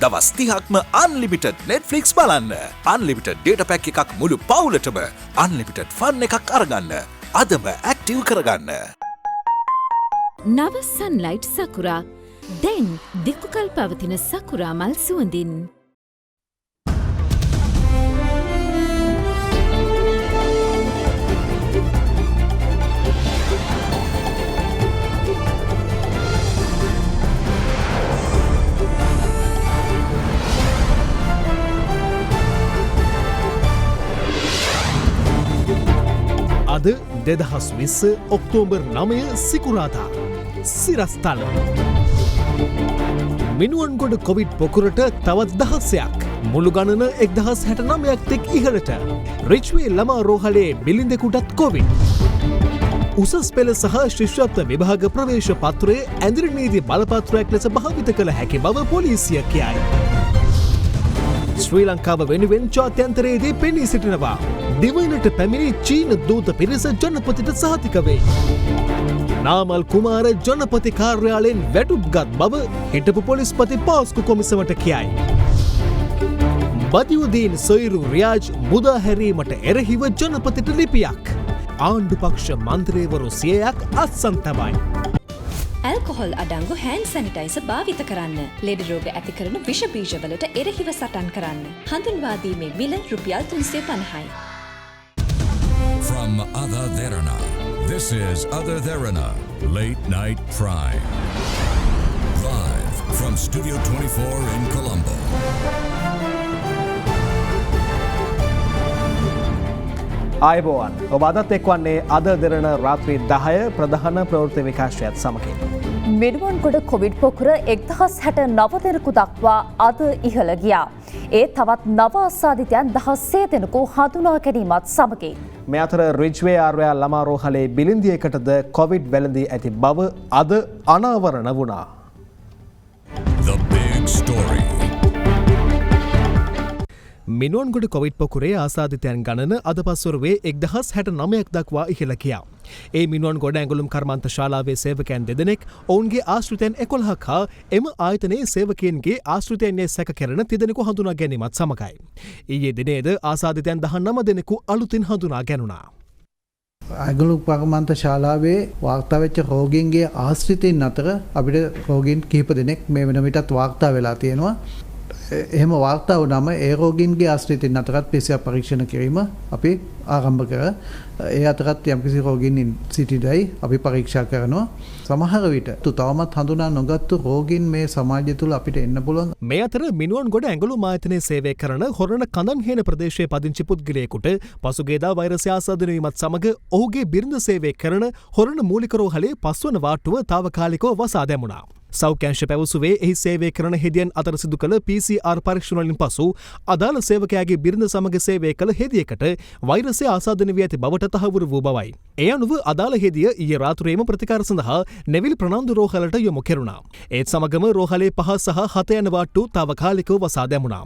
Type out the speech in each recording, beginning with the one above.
දවස් 30ක්ම unlimited Netflix බලන්න. unlimited data pack එකක් මුළු පවුලටම unlimited fun එකක් අරගන්න. අදම active කරගන්න. නව sunlight sakura දැන් දික්කල් පවතින සකුරා මල් සුවඳින්. අද 2020 ඔක්තෝබර් 9 සිකුරාදා සිරස්තල මිනුවන්ගොඩ කොවිඩ් පොකුරට තවත් දහස්සයක් මුළු ගණන 1069ක් තෙක් ඉහළට රිච්වේ ළමා රෝහලේ බිලින්දෙකුටත් කොවිඩ් උසස් පෙළ සහ ශිෂ්‍යත්ව විභාග ප්‍රවේශ පත්‍රයේ ඇඳිරි නීති බලපත්‍රයක් ලෙස භාවිත කළ හැකි බව පොලිසිය කියයි. ශ්‍රී ලංකාව වෙනුවෙන් ජාත්‍යන්තරයේදී පෙනී සිටිනවා. දිවයිනට පැමිණි චීන දූත පිරිස ජනපතිට සහතික වේ. නාමල් කුමාර ජනපති කාර්යාලයෙන් වැටුප්ගත් බව හිටපු පොලිස්පති පාස්කු කොමිසමට කියයි. බදියුදීන් සොයිරු රියාජ් මුදා හැරීමට එරෙහිව ජනපතිට ලිපියක්. ආණ්ඩු පක්ෂ මන්ත්‍රීවරු 100ක් අත්සන් තමයි. ඇල්කොහොල් අඩංගු හෑන්ඩ් සැනිටයිසර් භාවිත කරන්න. ලෙඩ රෝග ඇති කරන විෂ බීජවලට එරෙහිව සටන් කරන්න. හඳුන්වා දීමේ මිල රුපියල් 350යි. From Ada Derana, this is Ada Derana, Late Night Prime. Live from Studio 24 in Colombo. ආයුබෝවන් ඔබ අදත් එක්වන්නේ අද දෙරණ රාත්‍රී 10 ප්‍රධාන ප්‍රවෘත්ති විකාශයත් සමගින්. මිනුවන්ගොඩ කොවිඩ් පොකුර 1069 දෙනෙකු දක්වා අද ඉහළ ගියා. ඒ තවත් නව අසාදිතයන් 16 දෙනෙකු හඳුනා ගැනීමත් සමගින්. මේ අතර රිජ්වේ ආර්යා ළමා රෝහලේ බිලින්දියකටද කොවිඩ් වැළඳී ඇති බව අද අනාවරණ වුණා. The big story. Minuwangoda Covid පොකුරේ ආසාදිතයන් ගණන අද පස්වරුවේ 1069ක් දක්වා ඉහළ ගියා. ඒ මිනුවන්ගොඩ ඇඟලුම් කර්මාන්ත ශාලාවේ සේවකයන් 2 දෙනෙක් ඔවුන්ගේ ආශ්‍රිතයන් 11ක් හා එම ආයතනයේ සේවකයන්ගේ ආශ්‍රිතයන්ගේ සැක කෙරෙන 3 දෙනෙකු හඳුනා ගැනීමත් සමගයි. ඊයේ දිනේද ආසාදිතයන් 19 දෙනෙකු අලුතින් හඳුනා ගැනුණා. ඇඟලුම් කර්මාන්ත ශාලාවේ වාර්තා වෙච්ච රෝගීන්ගේ ආශ්‍රිතයින් අතර අපිට රෝගීන් කිහිප දෙනෙක් මේ වෙන විටත් වාර්තා වෙලා තියෙනවා. එහෙම වාර්තා වුණාම ඒ රෝගීන්ගේ ආශ්‍රිතයින් අතරත් PCR පරීක්ෂණ කිරීම අපි ආරම්භ කර ඒ අතරත් යම්කිසි රෝගීන් සිටිදයි අපි පරීක්ෂා කරනවා. සමහර විට තවමත් හඳුනා නොගත්තු රෝගීන් මේ සමාජය තුළ අපිට එන්න පුළුවන්. මේ අතර මිනුවන්ගොඩ ඇඟලුම් ආයතනයේ සේවය කරන හොරණ කඳන්හේන ප්‍රදේශයේ පදිංචි පුද්ගලයෙකුට පසුගියදා වෛරසය ආසාදනය වීමත් සමග ඔහුගේ බිරිඳ සේවය කරන හොරණ මූලික රෝහලේ 5 වන වාට්ටුව තාවකාලිකව වසා දැමුණා. සෞඛ්‍යංශ පැවසුවේ එහි සේවය කරන හෙදියන් අතර සිදු කළ PCR පරීක්ෂණ වලින් පසු අදාළ සේවකයාගේ බිරිඳ සමග සේවය කළ හෙදියකට වෛරසය ආසාදනය වී ඇති බවට තහවුරු වූ බවයි. ඒ අනුව අදාළ හෙදිය ඊයේ රාත්‍රියේම ප්‍රතිකාර සඳහා නෙවිල් ප්‍රනාන්දු රෝහලට යොමු කෙරුණා. ඒත් සමගම රෝහලේ 5 සහ 7 යන වාට්ටු තාවකාලිකව වසා දැමුණා.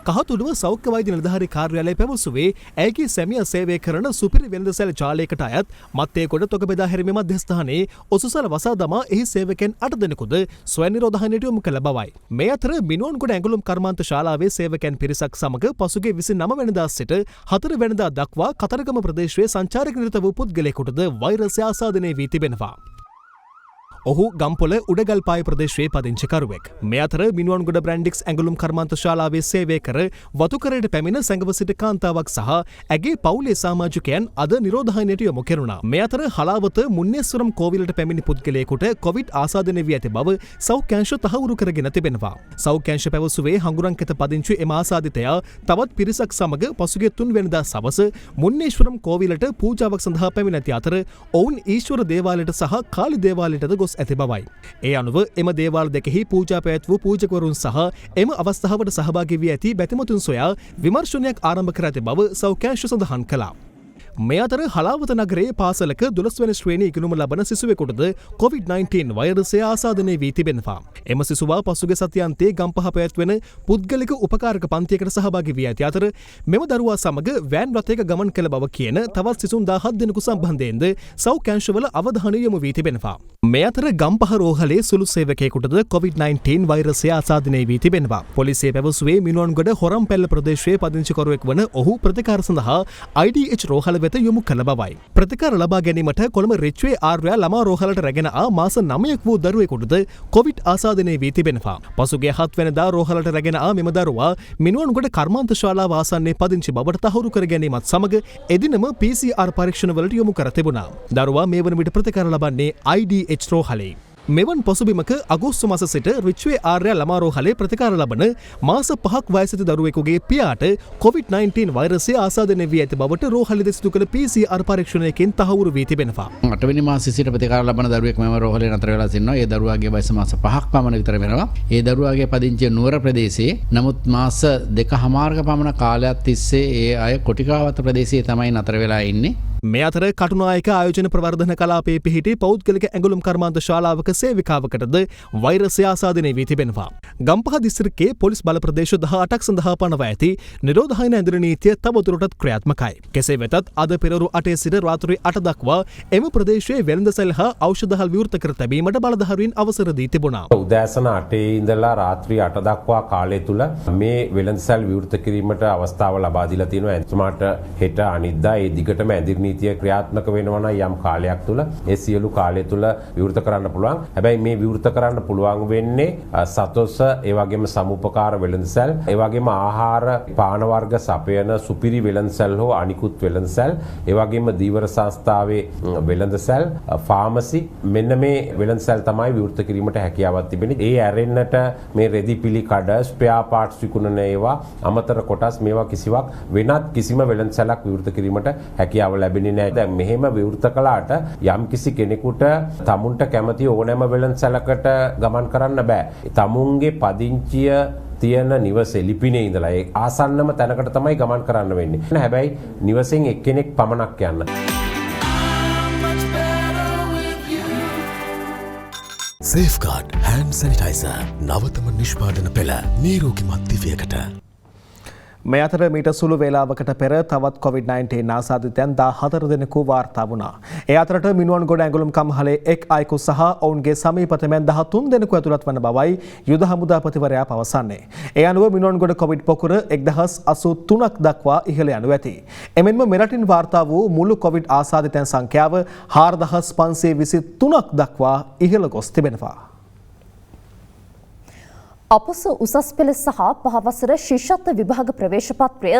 කහතුළුව සෞඛ්‍ය වෛද්‍ය නිලධාරී කාර්යාලය පැවසුවේ ඇයගේ සැමියා සේවය කරන සුපිරි වෙළඳසැල ජාලයකට අයත් මත්තේගොඩ තොග බෙදා හැරීමේ මධ්‍යස්ථානයේ ඔසුසල වසා දමා එහි සේවකයන් 8 දෙනෙකුද ස්වයං නිරෝධායනයට යොමු කළ බවයි. මේ අතර මිනුවන්ගොඩ ඇඟලුම් කර්මාන්ත ශාලාවේ සේවකයන් පිරිසක් සමග පසුගිය 29 වෙනිදා සිට 4 වෙනිදා දක්වා කතරගම ප්‍රදේශයේ සංචාරක නිරත වූ පුද්ගලයෙකුටද වෛරසය ආසාදනය වී තිබෙනවා. ඔහු ගම්පොල උඩගල්පාය ප්‍රදේශයේ පදිංචිකරුවෙක්. මේ අතර මිනුවන්ගොඩ බ්‍රැන්ඩික්ස් ඇඟලුම් කර්මාන්ත ශාලාවේ සේවය කර වතුකරයට පැමිණ සැඟව සිටි කාන්තාවක් සහ ඇගේ පවුලේ සමාජිකයන් අද නිරෝධායනයට යොමු කෙරුණා. මේ අතර හලාවත මුන්නේස්වරම් කෝවිලට පැමිණි පුද්ගලයෙකුට කොවිඩ් ආසාදනය වී ඇති බව සෞඛ්‍යංශ තහවුරු කරගෙන තිබෙනවා. සෞඛ්‍යංශ පැවසුවේ හංගුරන්කත පදිංචි එම ආසාදිතයා තවත් පිරිසක් සමග පසුගිය 3 වෙනිදා සවස මුන්නේස්වරම් කෝවිලට පූජාවක් සඳහා පැමිණ ඇති අතර ඔවුන් ඊශ්වර දේවාලයට සහ කාලි දේවාලයටද ගොස් ඇති බවයි. ඒ අනුව එම දේවාල දෙකෙහි පූජා පැවැත් වූ පූජකවරුන් සහ එම අවස්ථාවට සහභාගී වී ඇති බැතිමතුන් සොයා විමර්ශනයක් ආරම්භ කර ඇති බව සෞඛ්‍යංශ සඳහන් කළා. මේ අතර හලාවත නගරයේ පාසලක 12 වෙනි ශ්‍රේණි ඉගෙනුම ලබන සිසුවෙකුටද COVID-19 වෛරසය ආසාදනය වී තිබෙනවා. එම සිසුවා පසුගිය සතියන්තයේ ගම්පහ පැවැත්වෙන පුද්ගලික උපකාරක පන්තියකට සහභාගී වී ඇති අතර මෙම දරුවා සමග වෑන් රථයක ගමන් කළ බව කියන තවත් සිසුන් 17 දෙනෙකු සම්බන්ධයෙන්ද සෞඛ්‍යංශවල අවධානය යොමු වී තිබෙනවා. මේ අතර ගම්පහ රෝහලේ සුළු සේවකයෙකුටද COVID-19 වෛරසය ආසාදනය වී තිබෙනවා. පොලිසිය පැවසුවේ මිනුවන්ගොඩ හොරම්පැල්ල ප්‍රදේශයේ පදිංචිකරුවෙක් වන ඔහු ප්‍රතිකාර සඳහා IDH රෝහල වෙත යොමු කළ බවයි. ප්‍රතිකාර ලබා ගැනීමට කොළඹ රිච්වේ ආර්යා ළමා රෝහලට රැගෙන ආ මාස 9ක් වූ දරුවෙකුටද කොවිඩ් ආසාදනය වී තිබෙනවා. පසුගිය 7 වෙනිදා රෝහලට රැගෙන ආ මෙම දරුවා මිනුවන්ගොඩ කර්මාන්ත ශාලාව ආසන්නයේ පදිංචි බවට තහවුරු කර ගැනීමත් සමග එදිනම PCR පරීක්ෂණවලට යොමු කර තිබුණා. දරුවා මේ වන විට ප්‍රතිකාර ලබන්නේ IDH රෝහලේ. මෙවන් පසුබිමක අගෝස්තු මාස සිට රිච්වේ ආර්ය ළමා රෝහලේ ප්‍රතිකාර ලබන මාස 5ක් වයසති දරුවෙකුගේ පියාට COVID-19 වෛරසය ආසාදනය වී ඇති බවට රෝහලේ සිදු කළ PCR පරීක්ෂණයකින් තහවුරු වී තිබෙනවා. 8 වෙනි මාසයේ සිට ප්‍රතිකාර ලබන දරුවෙක් මෙම රෝහලේ නතර වෙලා සිටිනවා. ඒ දරුවාගේ වයස මාස 5ක් පමණ විතර වෙනවා. ඒ දරුවාගේ පදිංචිය නුවර ප්‍රදේශයේ. නමුත් මාස 2කමාරක පමණ කාලයක් තිස්සේ ඒ අය කොටිකාවත ප්‍රදේශයේ තමයි නතර වෙලා ඉන්නේ. මේ අතර කටුනායක ආයෝජන ප්‍රවර්ධන කලාපයේ පිහිටි පෞද්ගලික ඇඟලුම් කර්මාන්ත ශාලාවක සේවිකාවකටද වෛරසය ආසාදනය වී තිබෙනවා. ගම්පහ දිස්ත්‍රික්කයේ පොලිස් බල ප්‍රදේශ 18ක් සඳහා පනවා ඇති නිරෝධායන ඇඳුරු නීතිය තවදුරටත් ක්‍රියාත්මකයි. කෙසේ වෙතත් අද පෙරවරු 8 සිට රාත්‍රී 8 දක්වා එම ප්‍රදේශයේ වෙළඳසැල් හා ඖෂධහල් විවෘත කර තැබීමට බලධාරීන් අවසර දී තිබුණා. උදෑසන 8 ඉඳලා රාත්‍රී 8 දක්වා කාලය තුල මේ වෙළඳසැල් විවෘත කිරීමට අවස්ථාව ලබා දීලා තියෙනවා. එතුමාට හෙට අනිද්දා ඒ දිගටම ඇඳිරි නීතිය ක්‍රියාත්මක වෙනවා නම් යම් කාලයක් තුල ඒ සියලු කාලය තුල විවෘත කරන්න පුළුවන්. හැබැයි මේ විවෘත කරන්න පුළුවන් වෙන්නේ සතොස් ඒ වගේම සමුපකාර වෙළඳසැල් ඒ වගේම ආහාර පාන වර්ග සපයන සුපිරි වෙළඳසැල් හෝ අනිකුත් වෙළඳසැල් ඒ වගේම දීවර සංස්ථාවේ වෙළඳසැල් ෆාමසි මෙන්න මේ වෙළඳසැල් තමයි විවෘත කිරීමට හැකියාවක් තිබෙන්නේ. ඒ ඇරෙන්නට මේ රෙදි පිලි කඩ ස්පෙයා පාර්ට්ස් විකුණන ඒවා අමතර කොටස් මේවා කිසිවක් වෙනත් කිසිම වෙළඳසැලක් විවෘත කිරීමට හැකියාව ලැබෙන්නේ නැහැ. දැන් මෙහෙම විවෘත කළාට යම් කිසි කෙනෙකුට තමුන්ට කැමති ඕනෑම වෙළඳසැලකට ගමන් කරන්න බෑ. තමුන්ගේ පදිංචිය තියෙන නිවසේ ලිපිනේ ඉඳලා ඒ ආසන්නම තැනකට තමයි ගමන් කරන්න වෙන්නේ. හැබැයි නිවසෙන් එක්කෙනෙක් පමණක් යන්න. සේෆ්ගාඩ් හෑන්ඩ් සැනිටයිසර් නවතම නිෂ්පාදන පෙළ නීරෝගිමත් දිවියකට. මේ අතර මීට සුළු වේලාවකට පෙර තවත් COVID-19 ආසාදිතයන් 14 දෙනෙකු වාර්තා වුණා. ඒ අතරට මිනුවන්ගොඩ ඇඟලුම් කම්හලේ එක් අයෙකු සහ ඔවුන්ගේ සමීපතමෙන් 13 දෙනෙකු ඇතුළත් වන බවයි යුද හමුදාපතිවරයා පවසන්නේ. ඒ අනුව මිනුවන්ගොඩ කොවිඩ් පොකුර 1083ක් දක්වා ඉහළ යනු ඇති. එමෙන්ම මෙරටින් වාර්තා වූ මුළු කොවිඩ් ආසාදිතයන් සංඛ්‍යාව 4523ක් දක්වා ඉහළ ගොස් තිබෙනවා. අපොස උසස් පෙළ සහ පහවසර ශිෂ්‍යත්ව විභාග ප්‍රවේශ පත්‍රය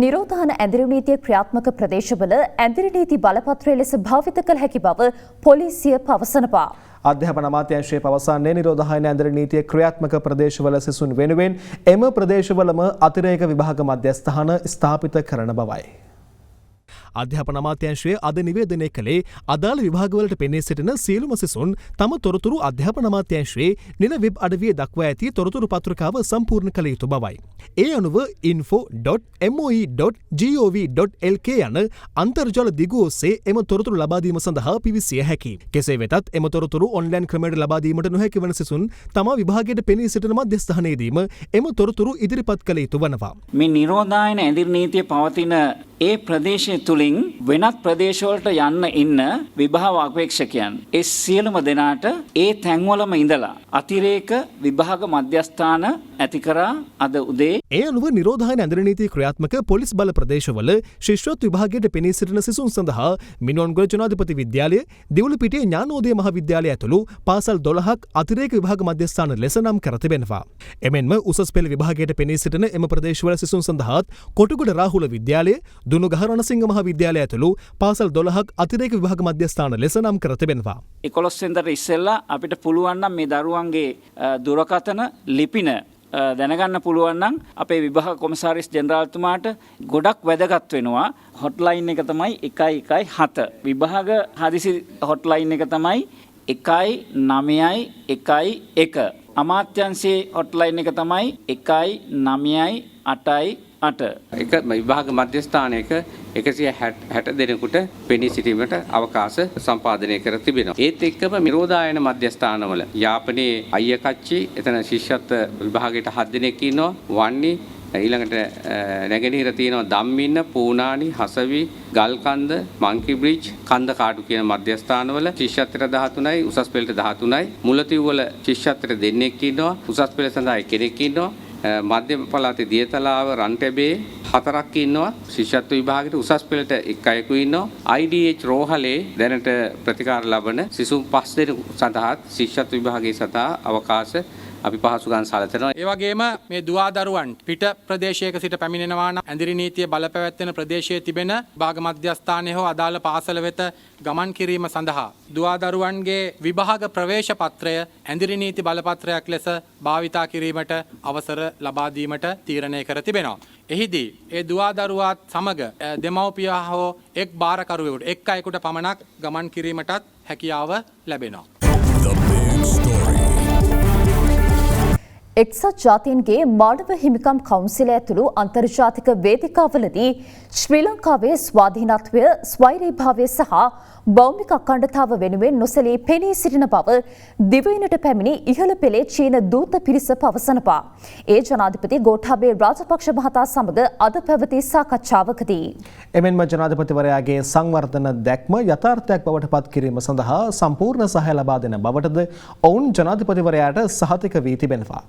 නිරෝධායන ඇඳිරි නීතිය ක්‍රියාත්මක ප්‍රදේශවල ඇඳිරි නීති බලපත්‍රය ලෙස භාවිත කළ හැකි බව පොලිසිය පවසනවා. අධ්‍යාපන අමාත්‍යාංශය පවසන්නේ නිරෝධායන ඇඳිරි නීතිය ක්‍රියාත්මක ප්‍රදේශවල සිසුන් වෙනුවෙන් එම ප්‍රදේශවලම අතිරේක විභාග මධ්‍යස්ථාන ස්ථාපිත කරන බවයි. අධ්‍යාපන අමාත්‍යාංශය අද නිවේදනය කළේ අදාළ විභාගවලට පෙනී සිටින සියලුම සිසුන් තම තොරතුරු අධ්‍යාපන අමාත්‍යාංශයේ නිල වෙබ් අඩවියේ දක්වා ඇති තොරතුරු පත්‍රිකාව සම්පූර්ණ කළ යුතු බවයි. ඒ අනුව info.moe.gov.lk යන අන්තර්ජාල දිගු ඔස්සේ එම තොරතුරු ලබා දීම සඳහා පිවිසිය හැකියි. කෙසේ වෙතත් එම තොරතුරු ඔන්ලයින් ක්‍රමයට ලබා දීමට නොහැකි වන සිසුන් තම විභාගයට පෙනී සිටින මධ්‍යස්ථානයේදීම එම තොරතුරු ඉදිරිපත් කළ යුතු වනවා. මේ නිරෝධායන ඇඳිරි නීතිය පවතින ඒ ප්‍රදේශය තුලින් වෙනත් ප්‍රදේශවලට යන්න ඉන්න විභාග අපේක්ෂකයන් ඒ සියලුම දෙනාට ඒ තැන්වලම ඉඳලා අතිරේක විභාග මධ්‍යස්ථාන ඇති කරා අද උදේ. ඒ අනුව නිරෝධායන ඇඳිරි නීතිය ක්‍රියාත්මක පොලිස් බල ප්‍රදේශවල ශිෂ්‍යත්ව විභාගයට පෙනී සිටින සිසුන් සඳහා මිනුවන්ගොඩ ජනාධිපති විද්‍යාලය, දිවුලුපිටිය ඥානෝදය මහාවිද්‍යාලය ඇතුළු පාසල් 12ක් අතිරේක විභාග මධ්‍යස්ථාන ලෙස නම් කර තිබෙනවා. එමෙන්ම උසස් පෙළ විභාගයට පෙනී සිටින එම ප්‍රදේශවල සිසුන් සඳහාත් කොටුගොඩ රාහුල විද්‍යාලය, දුනුගහ රණසිංහ මහාවිද්‍යාලය ඇතුළු පාසල් 12ක් අතිරේක විභාග මධ්‍යස්ථාන ලෙස නම් කර තිබෙනවා. 11 වෙනිදාට ඉස්සෙල්ලා අපිට පුළුවන් නම් මේ දරුවන්ගේ දුරකථන ලිපින දැනගන්න පුළුවන් නම් අපේ විභාග කොමසාරිස් ජෙනරාල්තුමාට ගොඩක් වැදගත් වෙනවා. හොට්ලයින් එක තමයි 117. විභාග හදිසි හොට්ලයින් එක තමයි 19111. අමාත්‍යංශයේ හොට්ලයින් එක තමයි 19888. එක විභාග මධ්‍යස්ථානයක 160 දෙනෙකුට පෙනී සිටීමට අවකාශ සම්පාදනය කර තිබෙනවා. ඒත් එක්කම නිරෝධායන මධ්‍යස්ථානවල යාපනයේ අයියකච්චි එතන ශිෂ්‍යත්ව විභාගයට 7 දෙනෙක් ඉන්නවා. වන්නි ඊළඟට නැගෙනහිර තියෙනවා ධම්මින්න, පූනානි, හසවි, ගල්කන්ද, මංකි බ්‍රිජ්, කන්ද කාටු කියන මධ්‍යස්ථානවල ශිෂ්‍යත්වයට 13යි, උසස් පෙළට 13යි. මුලතිව් වල ශිෂ්‍යත්වයට දෙන්නෙක් ඉන්නවා, උසස් පෙළ සඳහා කෙනෙක් ඉන්නවා. මධ්‍යම පළාතේ දියතලාව රන්ටැබේ 4ක් ඉන්නවා. ශිෂ්‍යත්ව විභාගයට උසස් පෙළට 1 අයෙකු ඉන්නවා. IDH රෝහලේ දැනට ප්‍රතිකාර ලබන සිසුන් 5 දෙනෙකු සඳහා ශිෂ්‍යත්ව විභාගයේ සඳහා අවකාශ අපි පහසුකම් සැලසෙනවා. ඒ වගේම මේ දුවදරුවන් පිට ප්‍රදේශයක සිට පැමිණෙනවා නම් ඇඳිරි නීතිය බලපැවැත්වෙන ප්‍රදේශයේ තිබෙන භාග මධ්‍යස්ථානයේ හෝ අදාළ පාසල වෙත ගමන් කිරීම සඳහා දුවදරුවන්ගේ විභාග ප්‍රවේශ පත්‍රය ඇඳිරි නීති බලපත්‍රයක් ලෙස භාවිතා කිරීමට අවසර ලබා දීමට තීරණය කර තිබෙනවා. එහිදී ඒ දුවදරුවාත් සමග දෙමව්පියා හෝ එක් බාරකරුවෙකුට එක් අයෙකුට පමණක් ගමන් කිරීමටත් හැකියාව ලැබෙනවා. එක්සත් ජාතීන්ගේ මානව හිමිකම් කවුන්සිලය ඇතුළු අන්තර්ජාතික වේදිකාවලදී ශ්‍රී ලංකාවේ ස්වාධීනත්වය, ස්වෛරීභාවය සහ භෞමික අඛණ්ඩතාව වෙනුවෙන් නොසැලී පෙනී සිටින බව දිවයිනට පැමිණි ඉහළ පෙළේ චීන දූත පිරිස පවසනවා. ඒ ජනාධිපති ගෝඨාභය රාජපක්ෂ මහතා සමග අද පැවති සාකච්ඡාවකදී එමෙන්ම ජනාධිපතිවරයාගේ සංවර්ධන දැක්ම යථාර්ථයක් බවට පත් කිරීම සඳහා සම්පූර්ණ සහාය ලබා දෙන බවටද ඔවුන් ජනාධිපතිවරයාට සහතික වී තිබෙනවා.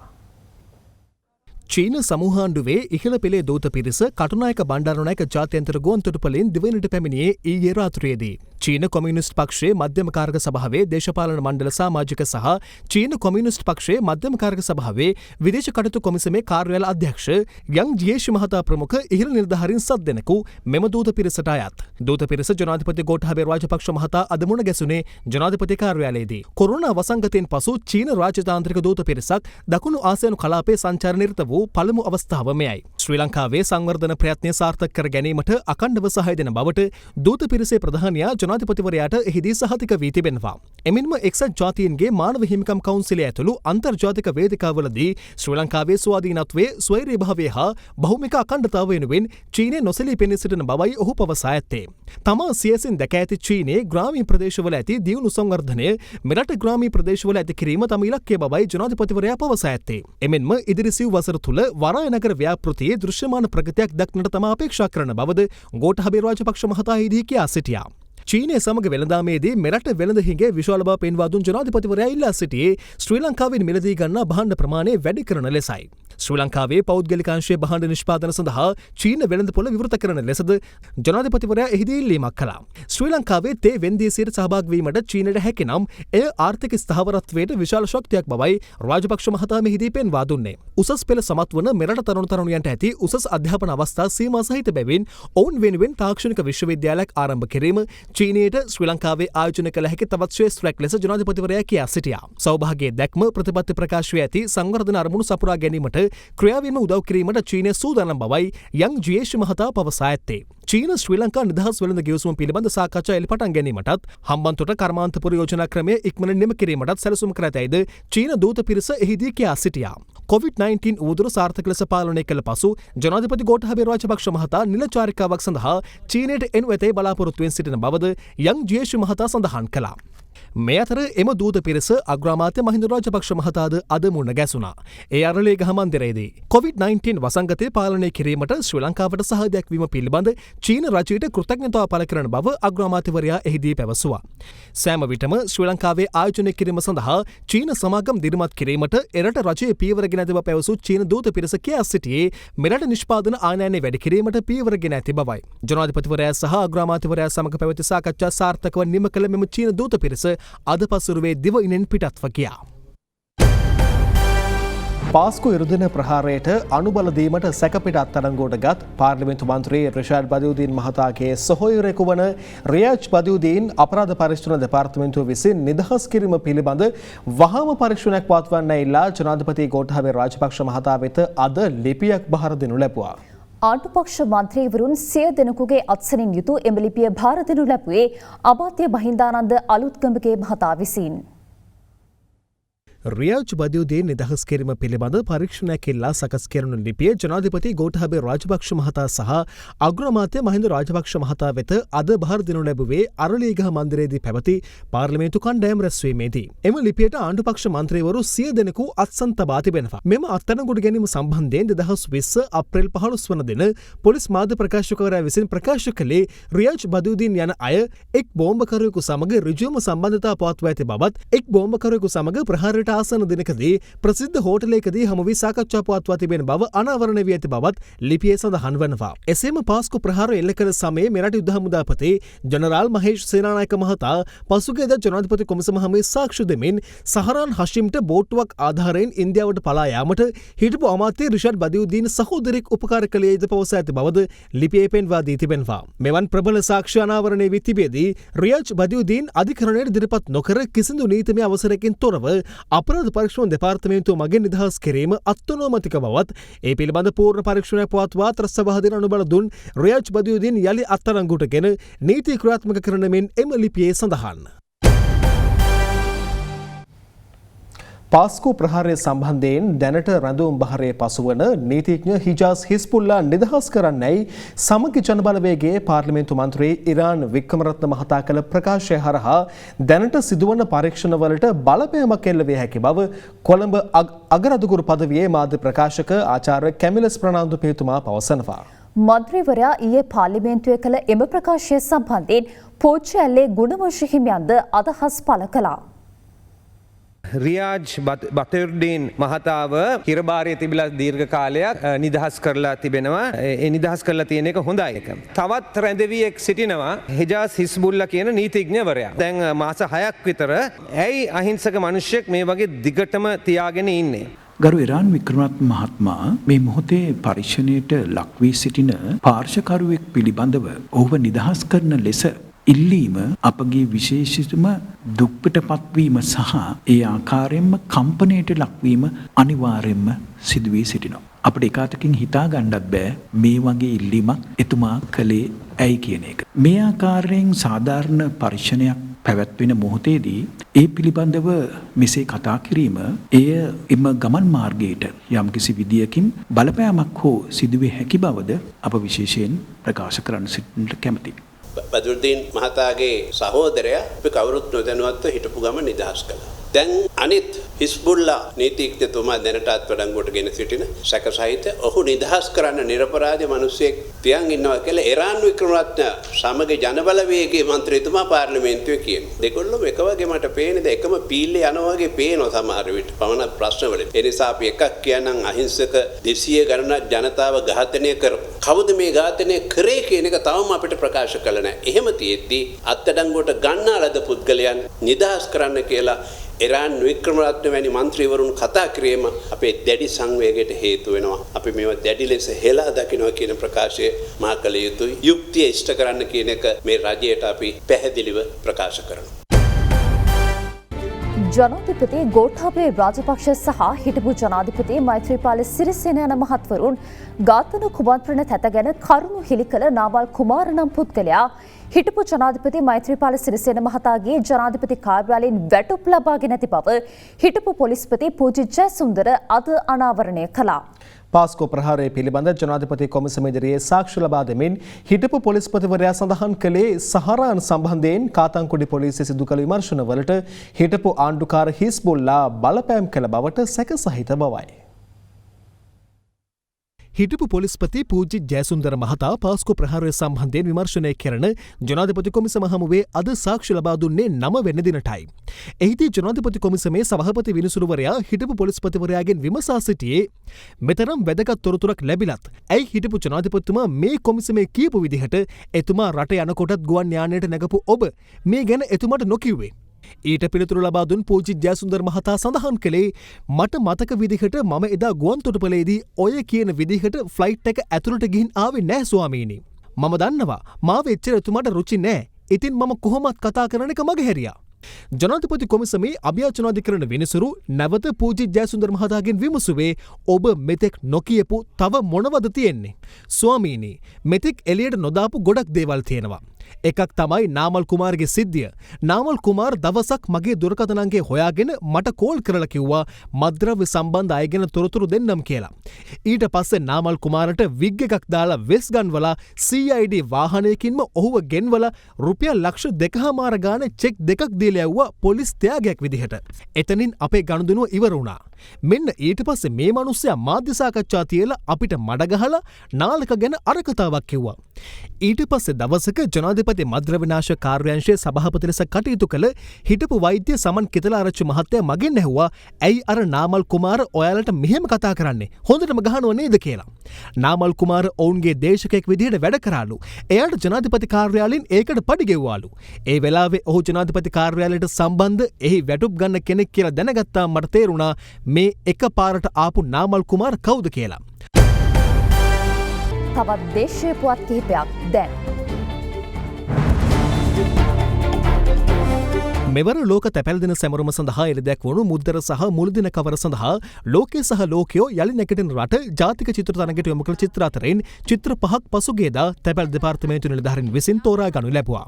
චීන සමූහාණ්ඩුවේ ඉහළ පෙළේ දූත පිරිස කටුනායක බණ්ඩාරනායක ජාත්‍යන්තර ගුවන්තොටුපළින් දිවයිනට පැමිණියේ ඊයේ රාත්‍රියේදී. චීන කොමියුනිස්ට් පක්ෂයේ මධ්‍යම කාරක සභාවේ දේශපාලන මණ්ඩල සමාජික සහ චීන කොමියුනිස්ට් පක්ෂයේ මධ්‍යම කාරක සභාවේ විදේශ කටයුතු කොමිසමේ කාර්යාල අධ්‍යක්ෂ යං ජියේෂ් මහතා ප්‍රමුඛ ඉහළ නිලධාරීන් 7 දෙනෙකු මෙම දූත පිරිසට අයත්. දූත පිරිස ජනාධිපති ගෝඨාභය රාජපක්ෂ මහතා අද මුණ ගැසුනේ ජනාධිපති කාර්යාලයේදී. කොරෝනා වසංගතයෙන් පසු චීන රාජතාන්ත්‍රික දූත පිරිසක් දකුණු ආසියානු කලාපයේ සංචාර නිරත වූ පළමු අවස්ථාව මෙයයි. ශ්‍රී ලංකාවේ සංවර්ධන ප්‍රයත්නය සාර්ථක කර ගැනීමට අඛණ්ඩව සහාය දෙන බවට දූත පිරිසේ ප්‍රධානියා ජනාධිපතිවරයාට එහිදී සහතික වී තිබෙනවා. එමෙන්ම එක්සත් ජාතීන්ගේ මානව හිමිකම් කවුන්සිලය ඇතුළු අන්තර්ජාතික වේදිකාවලදී ශ්‍රී ලංකාවේ ස්වාධීනත්වයේ, ස්වෛරීභාවය හා භෞමික අඛණ්ඩතාව වෙනුවෙන් චීනය නොසැලී පෙනී සිටින බවයි ඔහු පවසා ඇත්තේ. තමා සියසින් දැක ඇති චීනයේ ග්‍රාමීය ප්‍රදේශවල ඇති දියුණු සංවර්ධනය මෙරට ග්‍රාමීය ප්‍රදේශවල ඇති කිරීම තම ඉලක්කය බවයි ජනාධිපතිවරයා පවසා ඇත්තේ. එමෙන්ම ඉදිරි සිව් වසර තුළ වරාය නගර ව්‍යාපෘතියේ දෘශ්‍යමාන ප්‍රගතියක් දක්නට තමා අපේක්ෂා කරන බවද ගෝඨාභය රාජපක්ෂ මහතා එහිදී කියා සිටියා. චීනය සමග වෙළඳාමේදී මෙරට වෙළඳ හිඟේ විශාල බව පෙන්වා දුන් ජනාධිපතිවරයා ඉල්ලා සිටියේ ශ්‍රී ලංකාවෙන් මිලදී ගන්නා භාණ්ඩ ප්‍රමාණය වැඩි කරන ලෙසයි. ශ්‍රී ලංකාවේ පෞද්ගලිකාංශයේ භාණ්ඩ නිෂ්පාදන සඳහා චීන වෙළඳපොළ විවෘත කරන ලෙසද ජනාධිපතිවරයා එහිදී ඉල්ලීමක් කළා. ශ්‍රී ලංකාවේ තේ වෙන්දීසියට සහභාගී වීමට චීනයට හැකි නම් එය ආර්ථික ස්ථාවරත්වයට විශාල ශක්තියක් බවයි රාජපක්ෂ මහතා මෙහිදී පෙන්වා දුන්නේ. උසස් පෙළ සමත් වන මෙරට තරුණ තරුණියන්ට ඇති උසස් අධ්‍යාපන අවස්ථා සීමා සහිත බැවින් ඔවුන් වෙනුවෙන් තාක්ෂණික විශ්වවිද්‍යාලයක් ආරම්භ කිරීම චීනයට ශ්‍රී ලංකාවේ ආයෝජනය කළ හැකි තවත් ශ්‍රේෂ්ඨයක් ලෙස ජනාධිපතිවරයා කියා සිටියා. සෞභාග්‍යයේ දැක්ම ප්‍රතිපත්ති ප්‍රකාශයේ ඇති සංවර්ධන අරමුණු සපුරා ගැනීමට ක්‍රියාවෙන්ම උදව් කිරීමට චීනය සූදානම් බවයි යං ජියේෂ් මහතා පවසා ඇත්තේ. චීන ශ්‍රී ලංකා නිදහස් වෙළඳ ගිවිසුම පිළිබඳ සාකච්ඡා එළි පටන් ගැනීමටත් හම්බන්තොට කර්මාන්තපුර යෝජනා ක්‍රමය ඉක්මනින් නිම කිරීමටත් සැලසුම් කර ඇතැයිද චීන දූත පිරිස එහිදී කියා සිටියා. COVID-19 උවදුර සාර්ථක ලෙස පාලනය කළ පසු ජනාධිපති ගෝඨාභය රාජපක්ෂ මහතා නිල චාරිකාවක් සඳහා චීනයට එනු ඇතැයි බලාපොරොත්තුවෙන් සිටින බවද යං ජියේෂ් මහතා සඳහන් කළා. මේ අතර එම දූත පිරිස අග්‍රාමාත්‍ය මහින්ද රාජපක්ෂ මහතාද අද මුණ ගැසුණා. ඒ අරලේගහ මන්දිරයේදී COVID-19 වසංගතය පාලනය කිරීමට ශ්‍රී ලංකාවට සහාය දැක්වීම පිළිබඳ චීන රජයට කෘතඥතාව පළ කරන බව අග්‍රාමාත්‍යවරයා එහිදී පැවසුවා. සෑම විටම ශ්‍රී ලංකාවේ ආයෝජනය කිරීම සඳහා චීන සමාගම් දිරිමත් කිරීමට එරට රජයේ පීවරගෙන ඇති බව පැවසු චීන දූත පිරිස කියා සිටියේ මෙරට නිෂ්පාදන ආනයනය වැඩි කිරීමට පීවරගෙන ඇති බවයි. ජනාධිපතිවරයා සහ අග්‍රාමාත්‍යවරයා සමග පැවති සාකච්ඡා සාර්ථකව නිම කළ මෙම චීන දූත පිරිස අද පසුරුවේ දිවයිනෙන් පිටත්ව ගියා. පාස්කු ඉරුදින ප්‍රහාරයට අනුබල දීමට සැකපිට අත්අඩංගුවට ගත් පාර්ලිමේන්තු මන්ත්‍රී රිෂාඩ් බදියුදීන් මහතාගේ සොහොයුරෙකු වන රියාජ් බදියුදීන් අපරාධ පරීක්ෂණ දෙපාර්තමේන්තුව විසින් නිදහස් කිරීම පිළිබඳ වහාම පරීක්ෂණයක් පවත්වන්න ඉල්ලා ජනාධිපති ගෝඨාභය රාජපක්ෂ මහතා වෙත අද ලිපියක් බහර දෙනු ලැබුවා. ආණ්ඩුපක්ෂ මන්ත්‍රීවරුන් 100 දෙනෙකුගේ අත්සනින් යුතු එම ලිපිය භාර දෙනු ලැබුවේ අමාත්‍ය මහින්දානන්ද අලුත්ගමගේ මහතා විසින්. රියාජ් බදියුදේ නිදහස් කිරීම පිළිබඳ පරීක්ෂණයක් ඉල්ලා සකස් කරනු ලිපිය ජනාධිපති ගෝඨාභය රාජපක්ෂ මහතා සහ අග්‍රාමාත්‍ය මහින්ද රාජපක්ෂ මහතා වෙත අද බහර දෙනු ලැබුවේ අරලියගහ මන්දිරයේදී පැවති පාර්ලිමේන්තු කණ්ඩායම් රැස්වීමේදී. එම ලිපියට ආණ්ඩුපක්ෂ මන්ත්‍රීවරු 100 දෙනෙකු අත්සන් තබා තිබෙනවා. මෙම අත්අඩංගුවට ගැනීම සම්බන්ධයෙන් 2020 අප්‍රේල් 15 වන දින පොලිස් මාධ්‍ය ප්‍රකාශකවරයා විසින් ප්‍රකාශ කළේ රියාජ් බදියුදීන් යන අය එක් බෝම්බකරුවෙකු සමග ඍජුවම සම්බන්ධතා පවත්වා ඇති බවත් එක් බෝම්බකරුවෙකු සමග ප්‍රහාරයට ආසන දිනකදී ප්‍රසිද්ධ හෝටලයකදී හමු වී සාකච්ඡා පවත්වා තිබෙන බව අනාවරණය වී ඇති බවත් ලිපියේ සඳහන් වනවා. එසේම පාස්කු ප්‍රහාර එල්ල කළ සමයේ මෙරට යුද හමුදාපති ජනරාල් මහේෂ් සේනානායක මහතා පසුගියදා ජනාධිපති කොමිසම හමුවේ සාක්ෂි දෙමින් සහරාන් හෂිම්ට බෝට්ටුවක් ආධාරයෙන් ඉන්දියාවට පලා යාමට හිටපු අමාත්‍ය රිෂඩ් බදියුදීන් සහෝදරෙක් උපකාර කළේද පවසා ඇති බවද ලිපියේ පෙන්වා දී තිබෙනවා. මෙවන් ප්‍රබල සාක්ෂි අනාවරණය වී තිබෙදී රියාජ් බදියුදීන් අධිකරණයට ඉදිරිපත් නොකර කිසිදු නීතිමය අවසරයකින් තොරව අපරාධ පරීක්ෂණ දෙපාර්තමේන්තුව මගින් නිදහස් කිරීම අත්අනෝමතික බවත් ඒ පිළිබඳ පූර්ණ පරීක්ෂණයක් පවත්වා ත්‍රස්තවාදීන් අනුබල දුන් රියාජ් බදියුදීන් යලි අත්අඩංගුවටගෙන නීති ක්‍රියාත්මක කරන මෙන් එම ලිපියේ සඳහන්. පාස්කු ප්‍රහාරය සම්බන්ධයෙන් දැනට රැඳවුම් බහරේ පසුවන නීතිඥ හිජාස් හිස්බුල්ලා නිදහස් කරන්නයි සමගි ජනබලවේගයේ පාර්ලිමේන්තු මන්ත්‍රී ඉරාන් වික්‍රමරත්න මහතා කළ ප්‍රකාශය හරහා දැනට සිදුවන පරීක්ෂණවලට බලපෑමක් එල්ල විය හැකි බව කොළඹ අගරදුගුරු පදවියේ මාධ්‍ය ප්‍රකාශක ආචාර්ය කැමිලස් ප්‍රනාන්දු පියතුමා පවසනවා. මන්ත්‍රීවරයා ඊයේ පාර්ලිමේන්තුවේ කළ එම ප්‍රකාශය සම්බන්ධයෙන් පෝච්චි ඇල්ලේ ගුණවංශ හිමියන්ද අදහස් පළ කළා. රියාජ් බතයුර්ඩීන් මහතාව කිරබාරයේ තිබිලා දීර්ඝ කාලයක් නිදහස් කරලා තිබෙනවා. ඒ නිදහස් කරලා තියෙන එක හොඳයි එක. තවත් රැඳවියෙක් සිටිනවා හිජාස් හිස්බුල්ලා කියන නීතිඥවරයා. දැන් මාස 6ක් විතර ඇයි අහිංසක මිනිහෙක් මේ වගේ දිගටම තියාගෙන ඉන්නේ? ගරු ඉරාන් වික්‍රමරත්න මහත්මයා මේ මොහොතේ පරීක්ෂණයට ලක් වී සිටින පාර්ශවකරුවෙක් පිළිබඳව ඔහුව නිදහස් කරන ලෙස ඉල්ලීම අපගේ විශේෂිතම දුක්පිට පත්වීම සහ ඒ ආකාරයෙන්ම කම්පනයට ලක්වීම අනිවාර්යෙන්ම සිදු වී සිටිනවා. අපිට එකාතකින් හිතා ගන්නත් බෑ මේ වගේ ඉල්ලීමක් එතුමා කළේ ඇයි කියන එක. මේ ආකාරයෙන් සාධාරණ පරීක්ෂණයක් පැවැත්වෙන මොහොතේදී ඒ පිළිබඳව මෙසේ කතා කිරීම එය එම ගමන් මාර්ගයට යම්කිසි විදියකින් බලපෑමක් හෝ සිදුවේ හැකි බවද අප විශේෂයෙන් ප්‍රකාශ කරන්න සිටින්නට කැමැතියි. බදුල්දීන් මහතාගේ සහෝදරයා අපි කවුරුත් නොදැනුවත්ව හිටපු ගම නිදහස් කළා. දැන් අනිත් හිස්බුල්ලා නීතිඥතුමා දැනට අත්අඩංගුවට ගෙන සිටින සැකසහිත ඔහු නිදහස් කරන්න නිරපරාධ මිනිසෙක් තියන් ඉන්නවා කියලා ඉරාන් වික්‍රමරත්න සමග ජනබලවේගයේ මන්ත්‍රීතුමා පාර්ලිමේන්තුවේ කියනවා. දෙකොල්ලම එක වගේ මට පේන්නේ එකම පීල්ලේ යනවා වගේ පේනවා සමහර විට. පවන ප්‍රශ්නවල. ඒ නිසා අපි එකක් කියනනම් අහිංසක 200 ගණනක් ජනතාව ඝාතනය කරපු. කවුද මේ ඝාතනය කරේ කියන එක තවම අපිට ප්‍රකාශ කළ නැහැ. එහෙම තියෙද්දි අත්අඩංගුවට ගන්නා ලද පුද්ගලයන් නිදහස් කරන්න කියලා ඉරාන් වික්‍රමරත්න වැනි මන්ත්‍රීවරුන් කතා කිරීම අපේ දැඩි සංවේගයට හේතු වෙනවා. අපි මේවා දැඩි ලෙස හෙලා දකිනවා කියන ප්‍රකාශය මා කළ යුතුයි. යුක්තිය ඉෂ්ට කරන්න කියන එක මේ රජයට අපි පැහැදිලිව ප්‍රකාශ කරනවා. ජනාධිපති ගෝඨාභය රාජපක්ෂ සහ හිටපු ජනාධිපති මෛත්‍රීපාල සිරිසේන යන මහත්වරුන් ඝාතන කුමන්ත්‍රණ තැත ගැන කරුණු හෙළි කළ නාවල් කුමාර නම් පුද්ගලයා හිටපු ජනාධිපති මෛත්‍රීපාල සිරිසේන මහතාගේ ජනාධිපති කාර්යාලයෙන් වැටුප් ලබාගෙන ඇති බව හිටපු පොලිස්පති පූජි ජයසුන්දර අද අනාවරණය කළා. පාස්කෝ ප්‍රහාරය පිළිබඳ ජනාධිපති කොමිසම ඉදිරියේ සාක්ෂි ලබා දෙමින් හිටපු පොලිස්පතිවරයා සඳහන් කළේ සහරාන් සම්බන්ධයෙන් කාතන්කුඩි පොලිසිය සිදු කළ විමර්ශනවලට හිටපු ආණ්ඩුකාර හිස්බුල්ලා බලපෑම් කළ බවට සැක සහිත බවයි. හිටපු පොලිස්පති පූජි ජයසුන්දර මහතා පාස්කු ප්‍රහාරය සම්බන්ධයෙන් විමර්ශනය කරන ජනාධිපති කොමිසම හමුවේ අද සාක්ෂි ලබා දුන්නේ 9 වෙනි දිනටයි. එහිදී ජනාධිපති කොමිසමේ සභාපති විනිසුරුවරයා හිටපු පොලිස්පතිවරයාගෙන් විමසා සිටියේ මෙතරම් වැදගත් තොරතුරක් ලැබිලත් ඇයි හිටපු ජනාධිපතිතුමා මේ කොමිසමේ කියපු විදිහට එතුමා රට යනකොටත් ගුවන් යානයට නැගපු ඔබ මේ ගැන එතුමාට නොකිව්වේ? ඊට පිළිතුරු ලබා දුන් පූජි ජයසුන්දර මහතා සඳහන් කළේ මට මතක විදිහට මම එදා ගුවන්තොටුපළේදී ඔය කියන විදිහට ෆ්ලයිට් එක ඇතුළට ගිහින් ආවේ නැහැ ස්වාමීනි. මම දන්නවා මාව එච්චර එතුමාට රුචි නැහැ. ඉතින් මම කොහොමත් කතා කරන එක මගහැරියා. ජනාධිපති කොමිසමේ අභ්‍යාචනාධිකරණ විනිසුරු නැවත පූජි ජයසුන්දර මහතාගෙන් විමසුවේ ඔබ මෙතෙක් නොකියපු තව මොනවද තියෙන්නේ? ස්වාමීනි මෙතෙක් එළියට නොදාපු ගොඩක් දේවල් තියෙනවා. එකක් තමයි නාමල් කුමාරගේ සිද්ධිය. නාමල් කුමාර් දවසක් මගේ දුරකථනංගේ හොයාගෙන මට කෝල් කරලා කිව්වා මද්‍රව්‍ය සම්බන්ධ අයගෙන තොරතුරු දෙන්නම් කියලා. ඊට පස්සේ නාමල් කුමාරට විග් එකක් දාලා වෙස් ගන්වලා CID වාහනයකින්ම ඔහුව ගෙන්වලා රුපියල් ලක්ෂ 2.5 ගානේ චෙක් දෙකක් දීලා යවුවා පොලිස් ත්‍යාගයක් විදිහට. එතනින් අපේ ගනුදෙනුව ඉවර වුණා. මෙන්න ඊට පස්සේ මේ මිනිස්සයා මාධ්‍ය සාකච්ඡා තියලා අපිට මඩ ගහලා නාලක ගැන අර කතාවක් කිව්වා. ඊට පස්සේ දවසක ජනාධිපති මද්‍රව්‍ය විනාශ කාර්යාංශයේ සභාපති ලෙස කටයුතු කළ හිටපු වෛද්‍ය සමන් කිතලාරච්චි මහත්තයා මගෙන් ඇහුවා ඇයි අර නාමල් කුමාර ඔයාලට මෙහෙම කතා කරන්නේ? හොඳටම ගහනව නේද කියලා. නාමල් කුමාර ඔවුන්ගේ දේශකයෙක් විදිහට වැඩ කරාලු. එයාට ජනාධිපති කාර්යාලයෙන් ඒකට පඩි ගෙව්වාලු. ඒ වෙලාවේ ඔහු ජනාධිපති කාර්යාලයට සම්බන්ධ එහි වැටුප් ගන්න කෙනෙක් කියලා දැනගත්තා මට තේරුණා මේ එකපාරට ආපු නාමල් කුමාර කවුද කියලා. තවත් දේශීය පුවත් කිහිපයක් දැන්. මෙවර ලෝක තැපැල් දින සැමරුම සඳහා එළිදැක්වුණු මුද්දර සහ මුළුදින කවර සඳහා ලෝකයේ සහ ලෝකයෝ යළි නැගිටින රට ජාතික චිත්‍ර තරගයට යොමු කළ චිත්‍ර අතරින් චිත්‍ර 5ක් පසුගියදා තැපැල් දෙපාර්තමේන්තු නිලධාරීන් විසින් තෝරා ගනු ලැබුවා.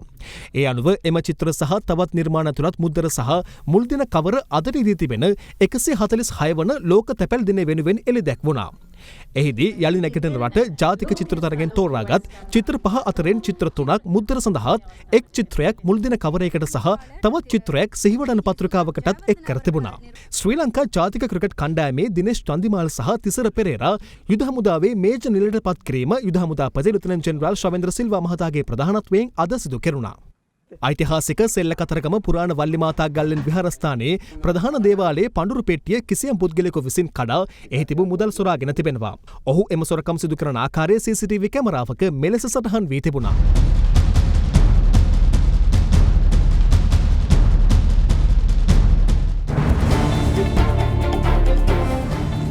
ඒ අනුව එම චිත්‍ර සහ තවත් නිර්මාණ තුලත් මුද්දර සහ මුළුදින කවර අදට ඉදී තිබෙන 146 වන ලෝක තැපැල් දිනය වෙනුවෙන් එළිදැක්වුණා. එහිදී යළි නැගිටින රට ජාතික චිත්‍ර තරගෙන් තෝරාගත් චිත්‍ර 5 අතරින් චිත්‍ර 3ක් මුද්දර සඳහාත් එක් චිත්‍රයක් මුළුදින කවරයකට සහ තවත් චිත්‍රයක් සිහිවඩන පත්‍රිකාවකටත් එක් කර තිබුණා. ශ්‍රී ලංකා ජාතික ක්‍රිකට් කණ්ඩායමේ දිනේෂ් චන්දිමාල් සහ තිසර පෙරේරා යුද හමුදාවේ මේජර් නිලයට පත් කිරීම යුද හමුදාපති ලෙතනන්ට් ජෙනරාල් ශවේන්ද්‍ර සිල්වා මහතාගේ ප්‍රධානත්වයෙන් අද සිදු කෙරුණා. ඓතිහාසික සෙල්ල කතරගම පුරාණ වල්ලිමාතා ගල්ලෙන් විහාරස්ථානයේ ප්‍රධාන දේවාලයේ පඳුරු පෙට්ටිය කිසියම් පුද්ගලයෙකු විසින් කඩා එහි තිබූ මුදල් සොරාගෙන තිබෙනවා. ඔහු එම සොරකම් සිදු කරන ආකාරය CCTV කැමරාවක මෙලෙස සටහන් වී තිබුණා.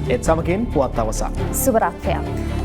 එත් සමගින් පුවත් අවසන්. සුබ රාත්‍රියක්.